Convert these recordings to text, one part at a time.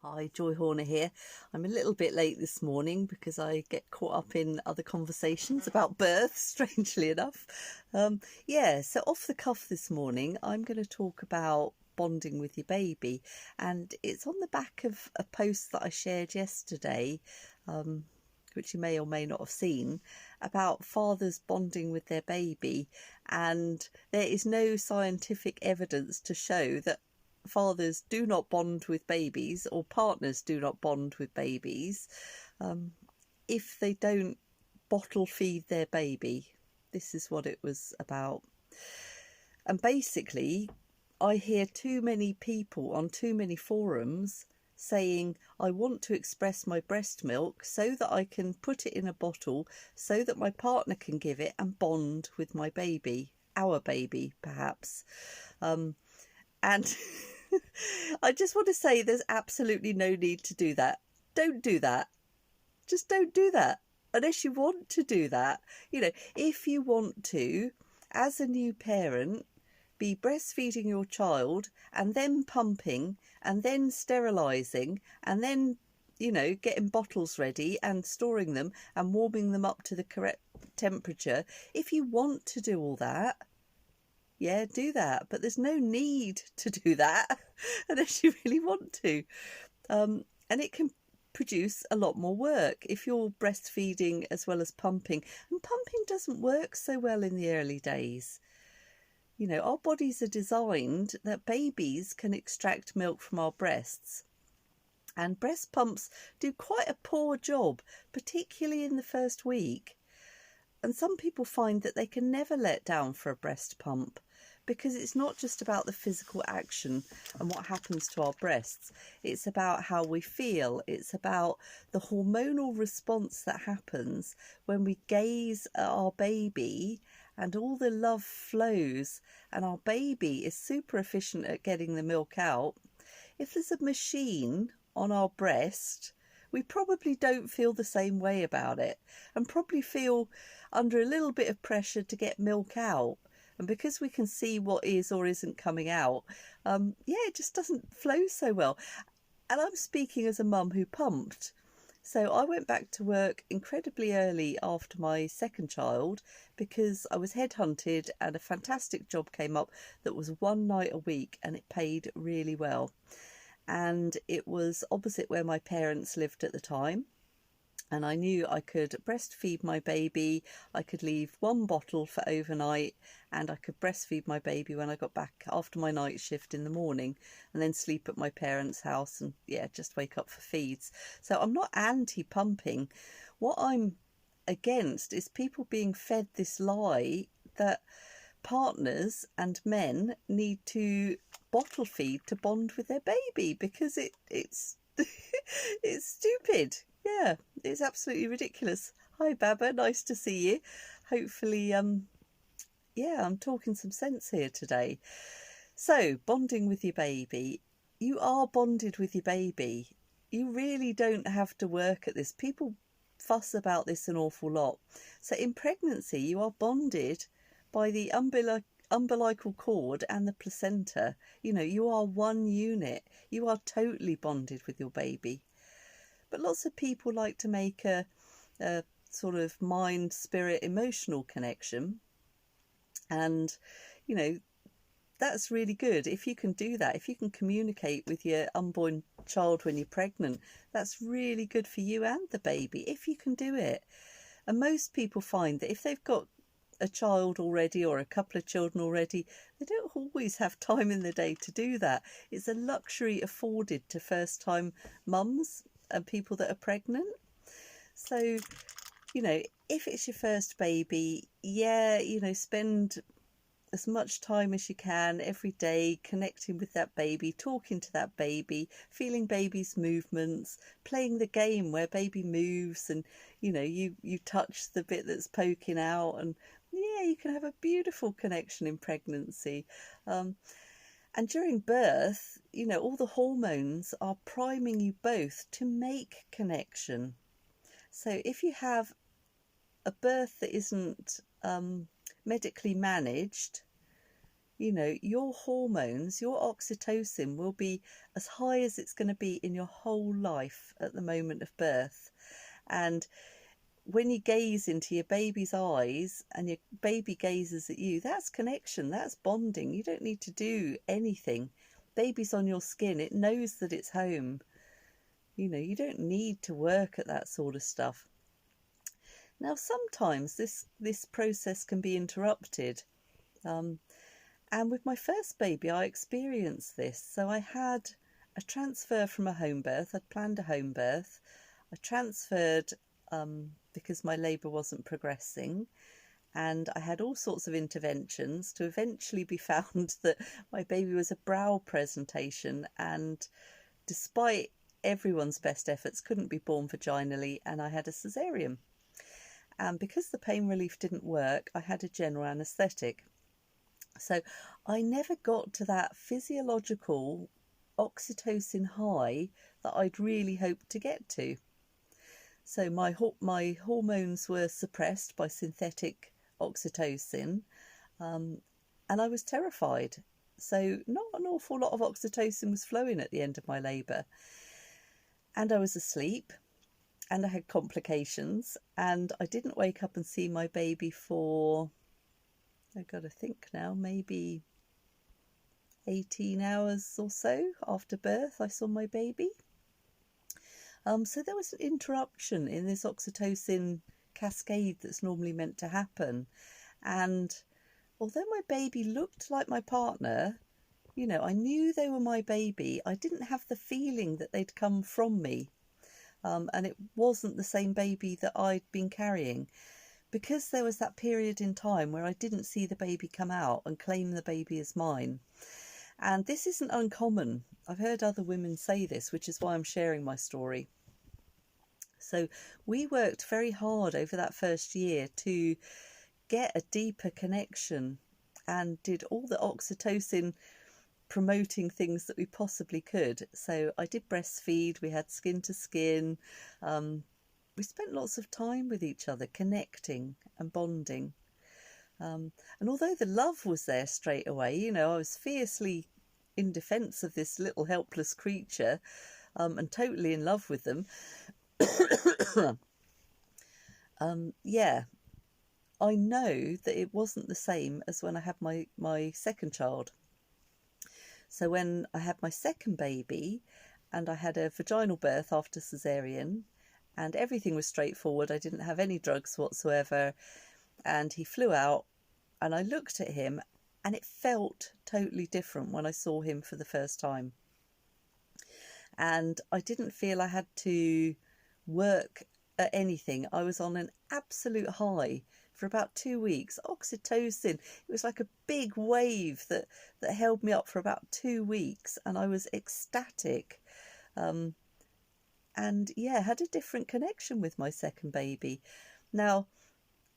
Hi, Joy Horner here. I'm a little bit late this morning because I get caught up in other conversations about birth, strangely enough. So off the cuff this morning, I'm going to talk about bonding with your baby. And it's on the back of a post that I shared yesterday, which you may or may not have seen, about fathers bonding with their baby. And there is no scientific evidence to show that fathers do not bond with babies or partners do not bond with babies if they don't bottle feed their baby. This is what it was about. And basically, I hear too many people on too many forums saying, I want to express my breast milk so that I can put it in a bottle so that my partner can give it and bond with my baby, our baby perhaps. And I just want to say there's absolutely no need to do that. Don't do that. Just don't do that unless you want to do that. If you want to, as a new parent, be breastfeeding your child and then pumping and then sterilising and then, getting bottles ready and storing them and warming them up to the correct temperature. If you want to do all that, yeah, do that. But there's no need to do that unless you really want to. And it can produce a lot more work if you're breastfeeding as well as pumping. And pumping doesn't work so well in the early days. Our bodies are designed that babies can extract milk from our breasts. And breast pumps do quite a poor job, particularly in the first week. And some people find that they can never let down for a breast pump because it's not just about the physical action and what happens to our breasts. It's about how we feel. It's about the hormonal response that happens when we gaze at our baby and all the love flows and our baby is super efficient at getting the milk out. If there's a machine on our breast, we probably don't feel the same way about it and probably feel under a little bit of pressure to get milk out. And because we can see what is or isn't coming out, it just doesn't flow so well. And I'm speaking as a mum who pumped. So I went back to work incredibly early after my second child because I was headhunted and a fantastic job came up that was one night a week and it paid really well. And it was opposite where my parents lived at the time. And I knew I could breastfeed my baby, I could leave one bottle for overnight, and I could breastfeed my baby when I got back after my night shift in the morning, and then sleep at my parents' house and, just wake up for feeds. So I'm not anti-pumping. What I'm against is people being fed this lie that partners and men need to bottle feed to bond with their baby because it's it's stupid. Yeah, it's absolutely ridiculous. Hi Baba, nice to see you. Hopefully I'm talking some sense here today. So, bonding with your baby. You are bonded with your baby. You really don't have to work at this. People fuss about this an awful lot. So in pregnancy you are bonded by the umbilical cord and the placenta. You are one unit. You are totally bonded with your baby. But lots of people like to make a sort of mind, spirit, emotional connection. And, that's really good. If you can do that, if you can communicate with your unborn child when you're pregnant, that's really good for you and the baby, if you can do it. And most people find that if they've got a child already or a couple of children already, they don't always have time in the day to do that. It's a luxury afforded to first-time mums and people that are pregnant. So, if it's your first baby, spend as much time as you can every day connecting with that baby, talking to that baby, feeling baby's movements, playing the game where baby moves and, you touch the bit that's poking out and, you can have a beautiful connection in pregnancy. And during birth, all the hormones are priming you both to make connection. So if you have a birth that isn't medically managed, you know, your hormones, your oxytocin will be as high as it's going to be in your whole life at the moment of birth. And when you gaze into your baby's eyes and your baby gazes at you, that's connection, that's bonding. You don't need to do anything. Baby's on your skin, it knows that it's home. You know, you don't need to work at that sort of stuff. Now, sometimes this process can be interrupted. And with my first baby, I experienced this. So I had a transfer from a home birth. I'd planned a home birth. I transferred because my labour wasn't progressing. And I had all sorts of interventions to eventually be found that my baby was a brow presentation. And despite everyone's best efforts, couldn't be born vaginally. And I had a caesarean. And because the pain relief didn't work, I had a general anaesthetic. So I never got to that physiological oxytocin high that I'd really hoped to get to. So my hormones were suppressed by synthetic oxytocin, and I was terrified. So not an awful lot of oxytocin was flowing at the end of my labour. And I was asleep, and I had complications, and I didn't wake up and see my baby for, I've got to think now, maybe 18 hours or so after birth I saw my baby. So there was an interruption in this oxytocin cascade that's normally meant to happen. And although my baby looked like my partner, you know, I knew they were my baby, I didn't have the feeling that they'd come from me. And it wasn't the same baby that I'd been carrying. Because there was that period in time where I didn't see the baby come out and claim the baby as mine. And this isn't uncommon. I've heard other women say this, which is why I'm sharing my story. So we worked very hard over that first year to get a deeper connection and did all the oxytocin promoting things that we possibly could. So I did breastfeed, we had skin to skin, we spent lots of time with each other, connecting and bonding. And although the love was there straight away, you know, I was fiercely in defence of this little helpless creature, and totally in love with them. Yeah, I know that it wasn't the same as when I had my second child. So when I had my second baby and I had a vaginal birth after caesarean, and everything was straightforward, I didn't have any drugs whatsoever, and he flew out, and I looked at him and it felt totally different when I saw him for the first time. And I didn't feel I had to work at anything. I was on an absolute high for about 2 weeks. Oxytocin, it was like a big wave that held me up for about 2 weeks, and I was ecstatic. And yeah, had a different connection with my second baby. Now,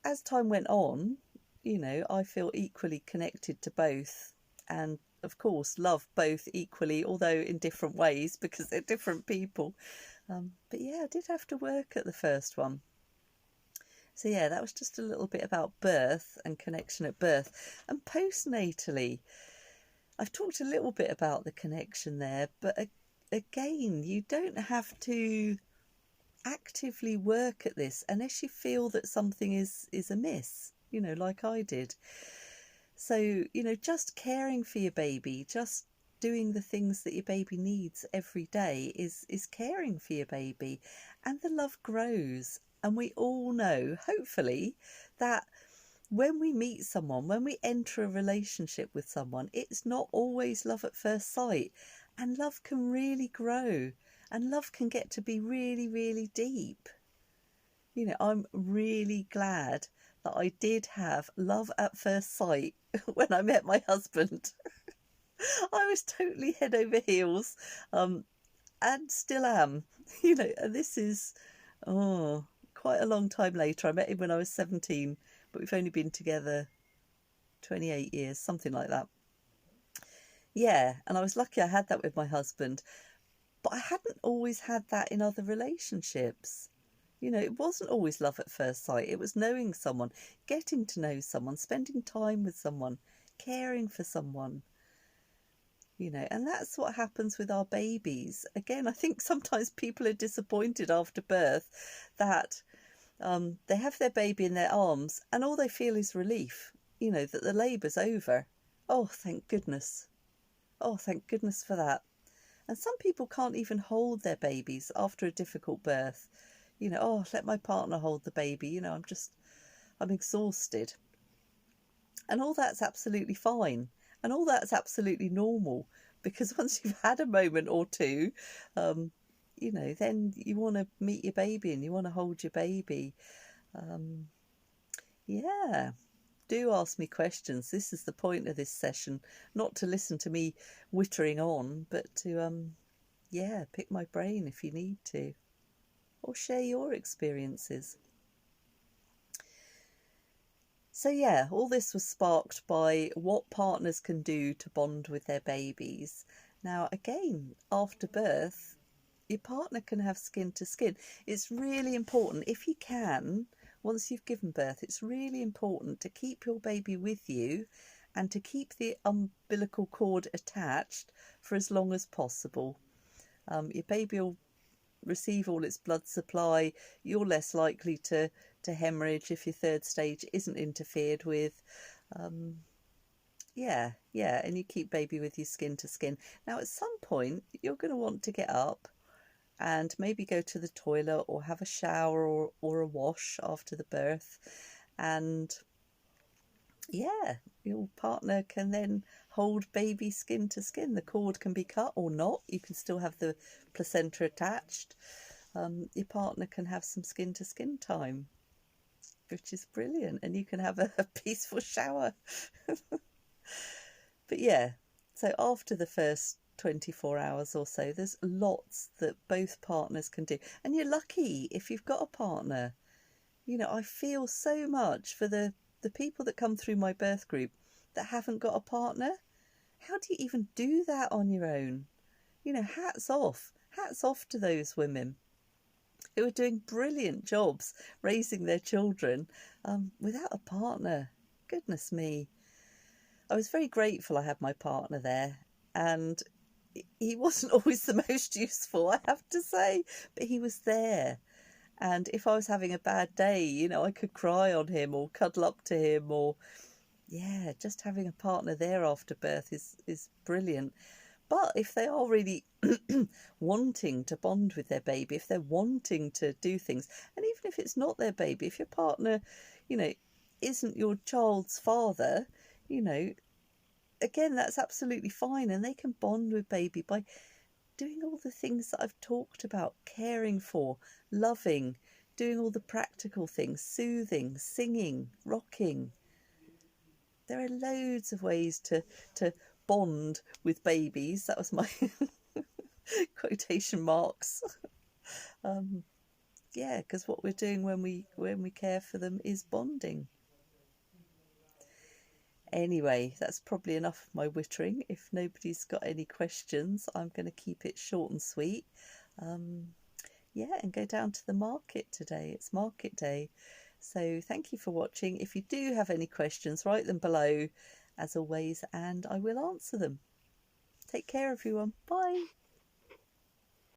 as time went on, you know, I feel equally connected to both, and of course love both equally, although in different ways because they're different people. But yeah, I did have to work at the first one. So yeah, that was just a little bit about birth and connection at birth. And postnatally, I've talked a little bit about the connection there, but again, you don't have to actively work at this unless you feel that something is amiss, you know, like I did. So, you know, just caring for your baby, just doing the things that your baby needs every day is caring for your baby, and the love grows. And we all know, hopefully, that when we meet someone, when we enter a relationship with someone, it's not always love at first sight. And love can really grow, and love can get to be really, really deep. You know, I'm really glad that I did have love at first sight when I met my husband. I was totally head over heels, and still am. You know, and this is, quite a long time later. I met him when I was 17, but we've only been together 28 years, something like that. Yeah, and I was lucky I had that with my husband, but I hadn't always had that in other relationships. You know, it wasn't always love at first sight. It was knowing someone, getting to know someone, spending time with someone, caring for someone. And that's what happens with our babies. Again, I think sometimes people are disappointed after birth that they have their baby in their arms and all they feel is relief, that the labour's over. Oh, thank goodness. Oh, thank goodness for that. And some people can't even hold their babies after a difficult birth. Oh, let my partner hold the baby. I'm exhausted. And all that's absolutely fine. And all that's absolutely normal, because once you've had a moment or two, then you want to meet your baby and you want to hold your baby. Yeah, do ask me questions. This is the point of this session, not to listen to me wittering on, but to, pick my brain if you need to, or share your experiences. So yeah, all this was sparked by what partners can do to bond with their babies. Now again, after birth, your partner can have skin to skin. It's really important, if you can, once you've given birth, it's really important to keep your baby with you and to keep the umbilical cord attached for as long as possible. Your baby will receive all its blood supply. You're less likely to hemorrhage if your third stage isn't interfered with. And you keep baby with you skin to skin. Now at some point you're going to want to get up and maybe go to the toilet or have a shower or a wash after the birth, and your partner can then hold baby skin to skin. The cord can be cut or not. You can still have the placenta attached. Your partner can have some skin to skin time, which is brilliant, and you can have a peaceful shower. But so after the first 24 hours or so, there's lots that both partners can do, and you're lucky if you've got a partner. I feel so much for the people that come through my birth group that haven't got a partner. How do you even do that on your own? Hats off to those women who are doing brilliant jobs raising their children without a partner. Goodness me. I was very grateful I had my partner there, and he wasn't always the most useful, I have to say, but he was there. And if I was having a bad day, I could cry on him or cuddle up to him, or just having a partner there after birth is brilliant. But if they are really wanting to bond with their baby, if they're wanting to do things, and even if it's not their baby, if your partner, isn't your child's father, again, that's absolutely fine. And they can bond with baby by doing all the things that I've talked about: caring for, loving, doing all the practical things, soothing, singing, rocking. There are loads of ways to bond with babies. That was my quotation marks. Because what we're doing when we care for them is bonding. Anyway, that's probably enough of my wittering. If nobody's got any questions, I'm going to keep it short and sweet. And go down to the market today. It's market day. So thank you for watching. If you do have any questions, write them below, as always, and I will answer them. Take care, everyone. Bye.